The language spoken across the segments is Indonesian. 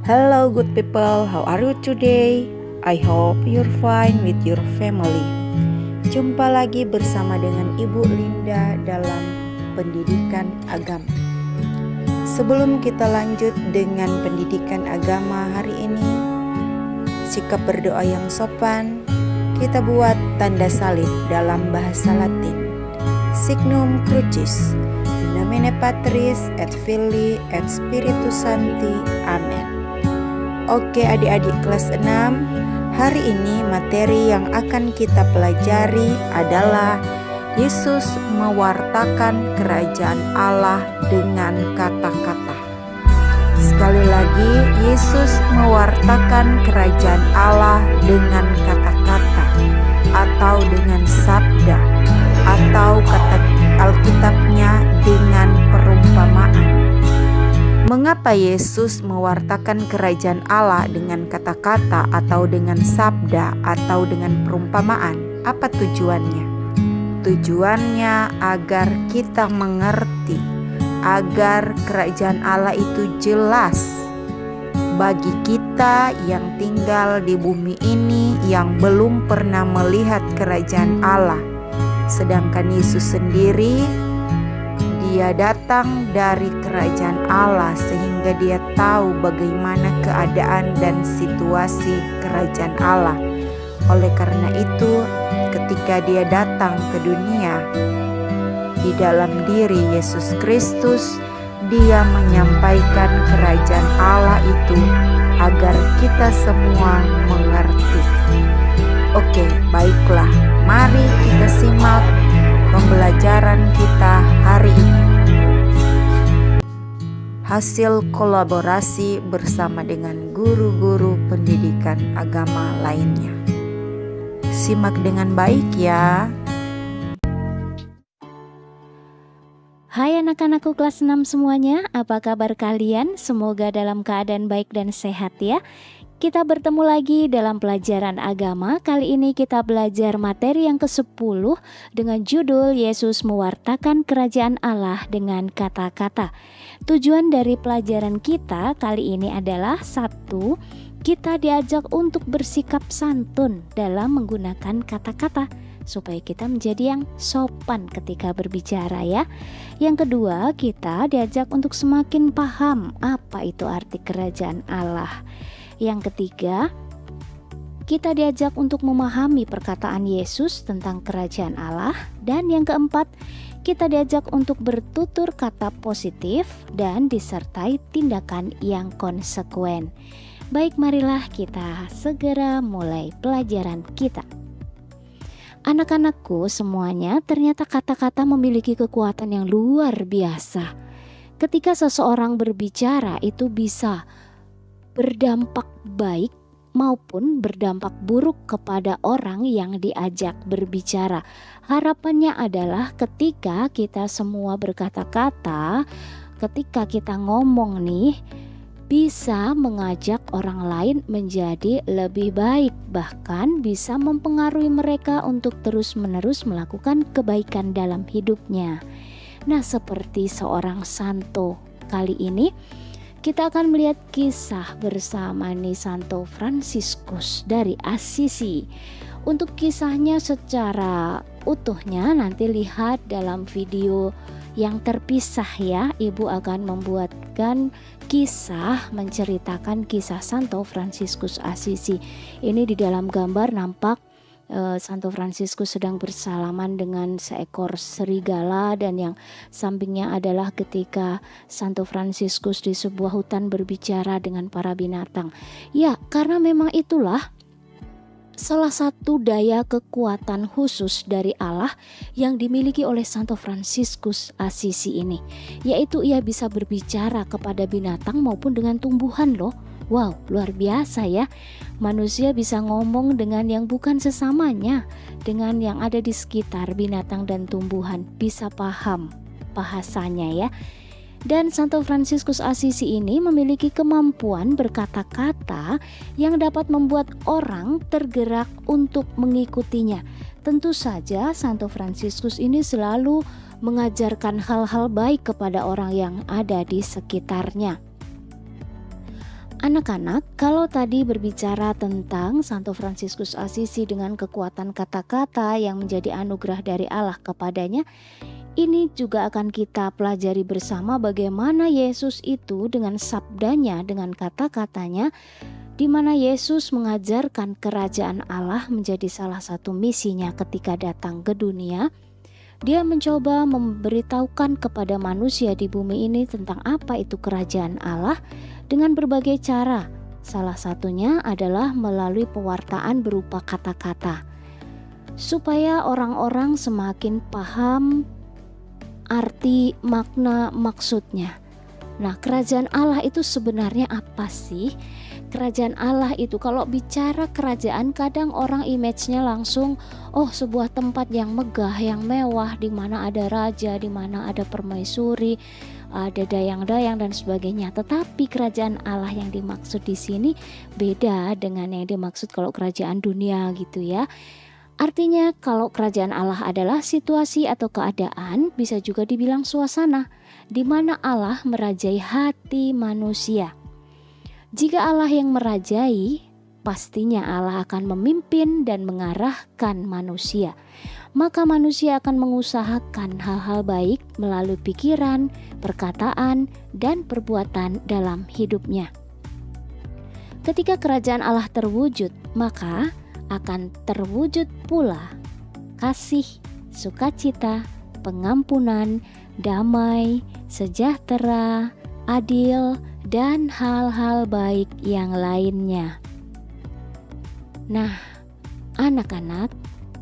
Hello good people, how are you today? I hope you're fine with your family. Jumpa lagi bersama dengan Ibu Linda dalam pendidikan agama. Sebelum kita lanjut dengan pendidikan agama hari ini, sikap berdoa yang sopan, kita buat tanda salib dalam bahasa Latin. Signum Crucis, in nomine Patris et Filii et Spiritus Sancti. Amen. Oke adik-adik kelas 6, hari ini materi yang akan kita pelajari adalah Yesus mewartakan kerajaan Allah dengan kata-kata. Sekali lagi, Yesus mewartakan kerajaan Allah dengan kata-kata atau dengan sabda, atau kata Alkitabnya dengan perumpamaan. Mengapa Yesus mewartakan kerajaan Allah dengan kata-kata atau dengan sabda atau dengan perumpamaan? Apa tujuannya? Tujuannya agar kita mengerti, agar kerajaan Allah itu jelas bagi kita yang tinggal di bumi ini yang belum pernah melihat kerajaan Allah. Sedangkan Yesus sendiri, Dia datang dari kerajaan Allah sehingga Dia tahu bagaimana keadaan dan situasi kerajaan Allah. Oleh karena itu, ketika Dia datang ke dunia, di dalam diri Yesus Kristus, Dia menyampaikan kerajaan Allah itu agar kita semua mengerti. Oke, baiklah, mari kita simak pembelajaran kita hari ini. Hasil kolaborasi bersama dengan guru-guru pendidikan agama lainnya. Simak dengan baik ya. Hai anak-anakku kelas 6 semuanya, apa kabar kalian? Semoga dalam keadaan baik dan sehat ya. Kita bertemu lagi dalam pelajaran agama. Kali ini kita belajar materi yang ke-10 dengan judul Yesus mewartakan kerajaan Allah dengan kata-kata. Tujuan dari pelajaran kita kali ini adalah 1. Kita diajak untuk bersikap santun dalam menggunakan kata-kata supaya kita menjadi yang sopan ketika berbicara ya. Yang kedua, kita diajak untuk semakin paham apa itu arti kerajaan Allah. Yang ketiga, kita diajak untuk memahami perkataan Yesus tentang kerajaan Allah. Dan yang keempat, kita diajak untuk bertutur kata positif dan disertai tindakan yang konsekuen. Baik, marilah kita segera mulai pelajaran kita. Anak-anakku semuanya, ternyata kata-kata memiliki kekuatan yang luar biasa. Ketika seseorang berbicara, itu bisa berdampak baik maupun berdampak buruk kepada orang yang diajak berbicara. Harapannya adalah ketika kita semua berkata-kata, ketika kita ngomong nih, bisa mengajak orang lain menjadi lebih baik, bahkan bisa mempengaruhi mereka untuk terus-menerus melakukan kebaikan dalam hidupnya. Nah, seperti seorang santo kali ini, kita akan melihat kisah bersama nih Santo Fransiskus dari Assisi. Untuk kisahnya secara utuhnya nanti lihat dalam video yang terpisah ya. Ibu akan membuatkan kisah menceritakan kisah Santo Fransiskus Assisi. Ini di dalam gambar nampak Santo Fransiskus sedang bersalaman dengan seekor serigala, dan yang sampingnya adalah ketika Santo Fransiskus di sebuah hutan berbicara dengan para binatang. Ya, karena memang itulah salah satu daya kekuatan khusus dari Allah yang dimiliki oleh Santo Fransiskus Assisi ini, yaitu ia bisa berbicara kepada binatang maupun dengan tumbuhan loh. Wow, luar biasa ya. Manusia bisa ngomong dengan yang bukan sesamanya, dengan yang ada di sekitar binatang dan tumbuhan, bisa paham bahasanya ya. Dan Santo Fransiskus Assisi ini memiliki kemampuan berkata-kata yang dapat membuat orang tergerak untuk mengikutinya. Tentu saja Santo Fransiskus ini selalu mengajarkan hal-hal baik kepada orang yang ada di sekitarnya. Anak-anak, kalau tadi berbicara tentang Santo Fransiskus Assisi dengan kekuatan kata-kata yang menjadi anugerah dari Allah kepadanya, ini juga akan kita pelajari bersama bagaimana Yesus itu dengan sabdanya, dengan kata-katanya, di mana Yesus mengajarkan kerajaan Allah menjadi salah satu misinya ketika datang ke dunia. Dia mencoba memberitahukan kepada manusia di bumi ini tentang apa itu kerajaan Allah dengan berbagai cara. Salah satunya adalah melalui pewartaan berupa kata-kata, supaya orang-orang semakin paham arti, makna, maksudnya. Nah, kerajaan Allah itu sebenarnya apa sih? Kerajaan Allah itu, kalau bicara kerajaan, kadang orang image-nya langsung sebuah tempat yang megah, yang mewah, di mana ada raja, di mana ada permaisuri, ada dayang-dayang dan sebagainya. Tetapi kerajaan Allah yang dimaksud di sini beda dengan yang dimaksud kalau kerajaan dunia gitu ya. Artinya kalau kerajaan Allah adalah situasi atau keadaan, bisa juga dibilang suasana di mana Allah merajai hati manusia. Jika Allah yang merajai, pastinya Allah akan memimpin dan mengarahkan manusia. Maka manusia akan mengusahakan hal-hal baik melalui pikiran, perkataan, dan perbuatan dalam hidupnya. Ketika kerajaan Allah terwujud, maka akan terwujud pula kasih, sukacita, pengampunan, damai, sejahtera, adil, dan hal-hal baik yang lainnya. Nah, anak-anak,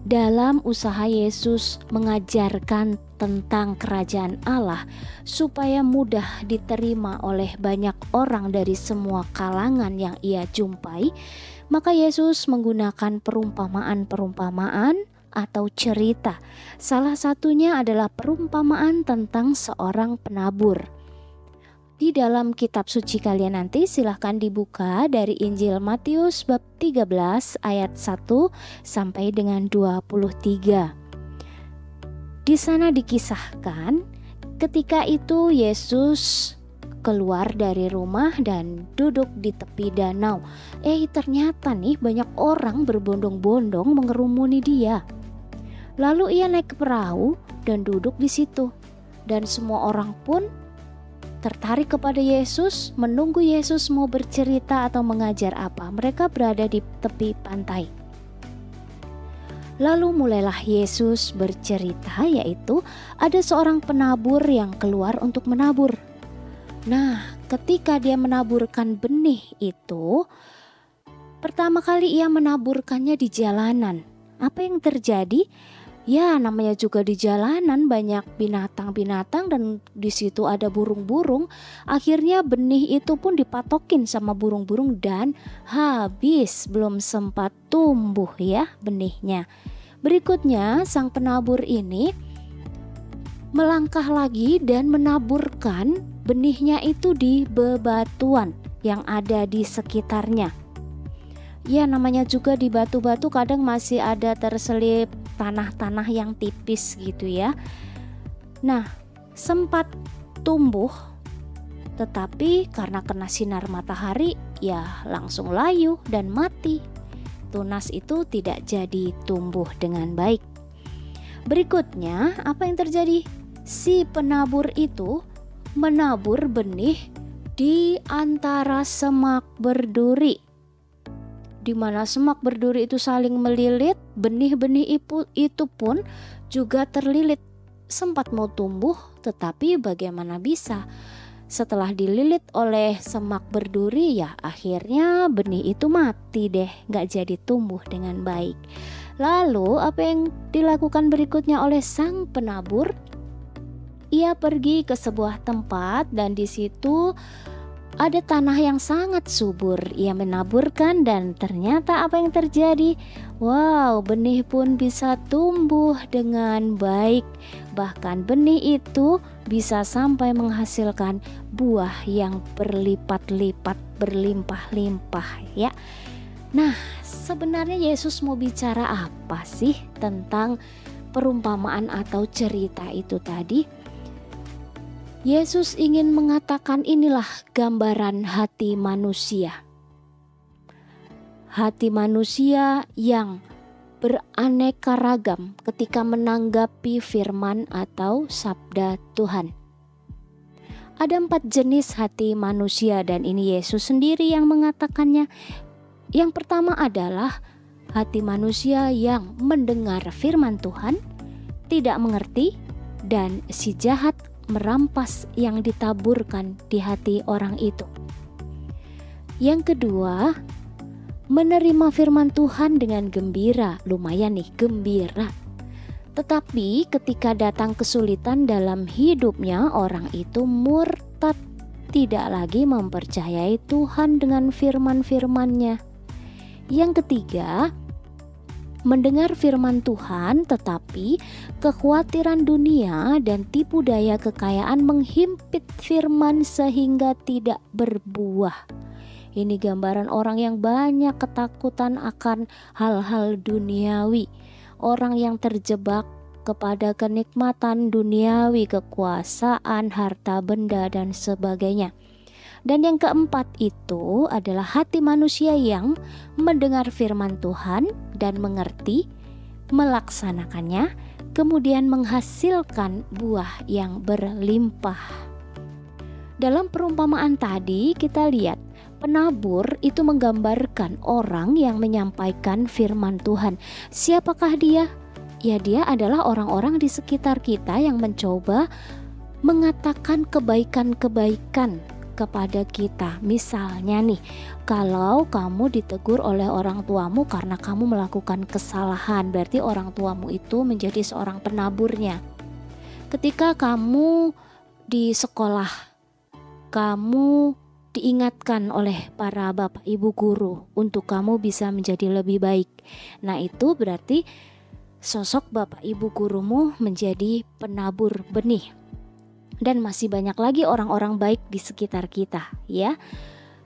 dalam usaha Yesus mengajarkan tentang kerajaan Allah supaya mudah diterima oleh banyak orang dari semua kalangan yang ia jumpai, maka Yesus menggunakan perumpamaan-perumpamaan atau cerita. Salah satunya adalah perumpamaan tentang seorang penabur. Di dalam kitab suci kalian nanti silahkan dibuka dari Injil Matius bab 13 ayat 1 sampai dengan 23. Di sana dikisahkan ketika itu Yesus keluar dari rumah dan duduk di tepi danau. Ternyata nih banyak orang berbondong-bondong mengerumuni dia. Lalu ia naik ke perahu dan duduk di situ. Dan semua orang pun tertarik kepada Yesus, menunggu Yesus mau bercerita atau mengajar apa. Mereka berada di tepi pantai. Lalu mulailah Yesus bercerita, yaitu ada seorang penabur yang keluar untuk menabur. Nah, ketika dia menaburkan benih itu, pertama kali ia menaburkannya di jalanan. Apa yang terjadi? Ya, namanya juga di jalanan banyak binatang-binatang dan di situ ada burung-burung. Akhirnya benih itu pun dipatokin sama burung-burung dan habis, belum sempat tumbuh ya benihnya. Berikutnya sang penabur ini melangkah lagi dan menaburkan benihnya itu di bebatuan yang ada di sekitarnya. Ya, namanya juga di batu-batu kadang masih ada terselip tanah-tanah yang tipis gitu ya. Nah, sempat tumbuh, tetapi karena kena sinar matahari ya langsung layu dan mati. Tunas itu tidak jadi tumbuh dengan baik. Berikutnya, apa yang terjadi? Si penabur itu menabur benih di antara semak berduri. Di mana semak berduri itu saling melilit, benih-benih itu pun juga terlilit. Sempat mau tumbuh, tetapi bagaimana bisa? Setelah dililit oleh semak berduri, ya akhirnya benih itu mati deh, gak jadi tumbuh dengan baik. Lalu apa yang dilakukan berikutnya oleh sang penabur? Ia pergi ke sebuah tempat dan di situ ada tanah yang sangat subur. Ia menaburkan dan ternyata apa yang terjadi? Wow, benih pun bisa tumbuh dengan baik. Bahkan benih itu bisa sampai menghasilkan buah yang berlipat-lipat, berlimpah-limpah ya. Nah, sebenarnya Yesus mau bicara apa sih tentang perumpamaan atau cerita itu tadi? Yesus ingin mengatakan inilah gambaran hati manusia. Hati manusia yang beraneka ragam ketika menanggapi firman atau sabda Tuhan. Ada 4 jenis hati manusia dan ini Yesus sendiri yang mengatakannya. Yang pertama adalah hati manusia yang mendengar firman Tuhan, tidak mengerti, dan si jahat merampas yang ditaburkan di hati orang itu. Yang kedua, menerima firman Tuhan dengan gembira. Lumayan nih, gembira. Tetapi ketika datang kesulitan dalam hidupnya, orang itu murtad, tidak lagi mempercayai Tuhan dengan firman-firman-Nya. Yang ketiga, mendengar firman Tuhan tetapi kekhawatiran dunia dan tipu daya kekayaan menghimpit firman sehingga tidak berbuah. Ini gambaran orang yang banyak ketakutan akan hal-hal duniawi. Orang yang terjebak kepada kenikmatan duniawi, kekuasaan, harta benda, dan sebagainya. Dan yang keempat itu adalah hati manusia yang mendengar firman Tuhan dan mengerti, melaksanakannya, kemudian menghasilkan buah yang berlimpah. Dalam perumpamaan tadi kita lihat penabur itu menggambarkan orang yang menyampaikan firman Tuhan. Siapakah dia? Ya, dia adalah orang-orang di sekitar kita yang mencoba mengatakan kebaikan-kebaikan kepada kita. Misalnya nih, kalau kamu ditegur oleh orang tuamu karena kamu melakukan kesalahan, berarti orang tuamu itu menjadi seorang penaburnya. Ketika kamu di sekolah, kamu diingatkan oleh para bapak ibu guru untuk kamu bisa menjadi lebih baik. Nah, itu berarti sosok bapak ibu gurumu menjadi penabur benih. Dan masih banyak lagi orang-orang baik di sekitar kita, ya.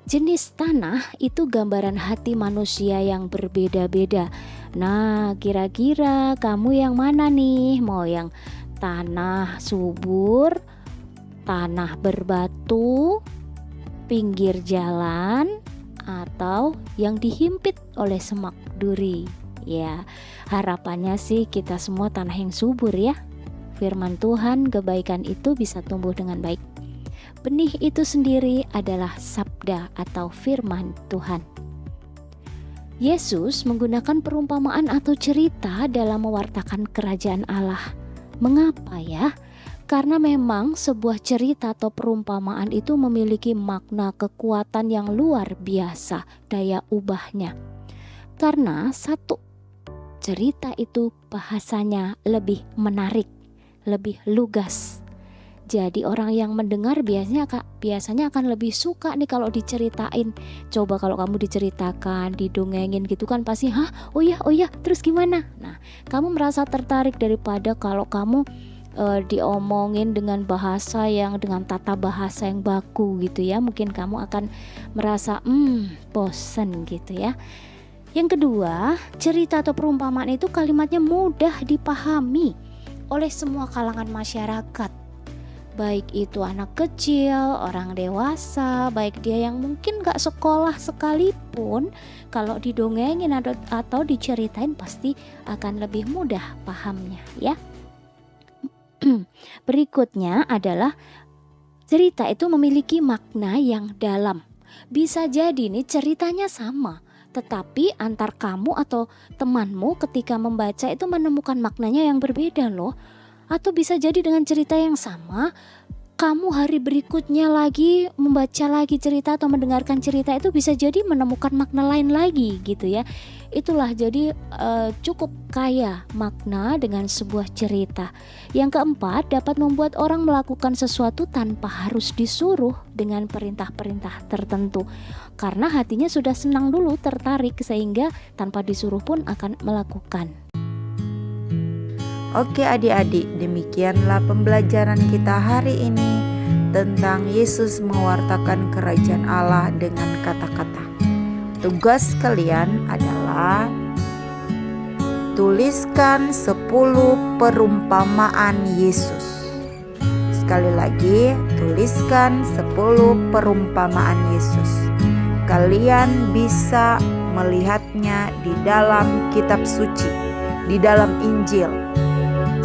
Jenis tanah itu gambaran hati manusia yang berbeda-beda. Nah, kira-kira kamu yang mana nih? Mau yang tanah subur, tanah berbatu, pinggir jalan, atau yang dihimpit oleh semak duri? Ya, harapannya sih kita semua tanah yang subur ya. Firman Tuhan, kebaikan itu bisa tumbuh dengan baik. Benih itu sendiri adalah sabda atau firman Tuhan. Yesus menggunakan perumpamaan atau cerita dalam mewartakan kerajaan Allah. Mengapa ya? Karena memang sebuah cerita atau perumpamaan itu memiliki makna kekuatan yang luar biasa, daya ubahnya. Karena satu cerita itu bahasanya lebih menarik, lebih lugas. Jadi orang yang mendengar biasanya akan lebih suka nih kalau diceritain. Coba kalau kamu diceritakan, didongengin gitu kan pasti oh ya, terus gimana? Nah, kamu merasa tertarik daripada kalau kamu diomongin dengan bahasa yang dengan tata bahasa yang baku gitu ya. Mungkin kamu akan merasa bosen gitu ya. Yang kedua, cerita atau perumpamaan itu kalimatnya mudah dipahami oleh semua kalangan masyarakat. Baik itu anak kecil, orang dewasa, baik dia yang mungkin gak sekolah sekalipun, kalau didongengin atau diceritain pasti akan lebih mudah pahamnya ya. Berikutnya adalah cerita itu memiliki makna yang dalam. Bisa jadi nih ceritanya sama, tetapi antar kamu atau temanmu ketika membaca itu menemukan maknanya yang berbeda loh. Atau bisa jadi dengan cerita yang sama, kamu hari berikutnya lagi membaca lagi cerita atau mendengarkan cerita itu bisa jadi menemukan makna lain lagi gitu ya. Itulah jadi cukup kaya makna dengan sebuah cerita. Yang keempat, dapat membuat orang melakukan sesuatu tanpa harus disuruh dengan perintah-perintah tertentu. Karena hatinya sudah senang dulu, tertarik, sehingga tanpa disuruh pun akan melakukan. Oke adik-adik, demikianlah pembelajaran kita hari ini tentang Yesus mewartakan kerajaan Allah dengan kata-kata. Tugas kalian adalah tuliskan 10 perumpamaan Yesus. Sekali lagi, tuliskan 10 perumpamaan Yesus. Kalian bisa melihatnya di dalam kitab suci, di dalam Injil.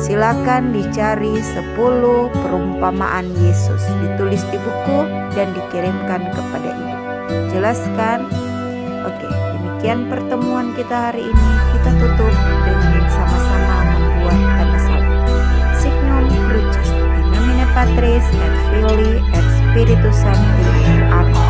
Silakan dicari 10 perumpamaan Yesus, ditulis di buku dan dikirimkan kepada ibu. Jelaskan? Oke, demikian pertemuan kita hari ini. Kita tutup dengan sama-sama membuat tanda salib. Signum Crucis, in nomine Patris et Filii et Spiritus Sancti. Amin.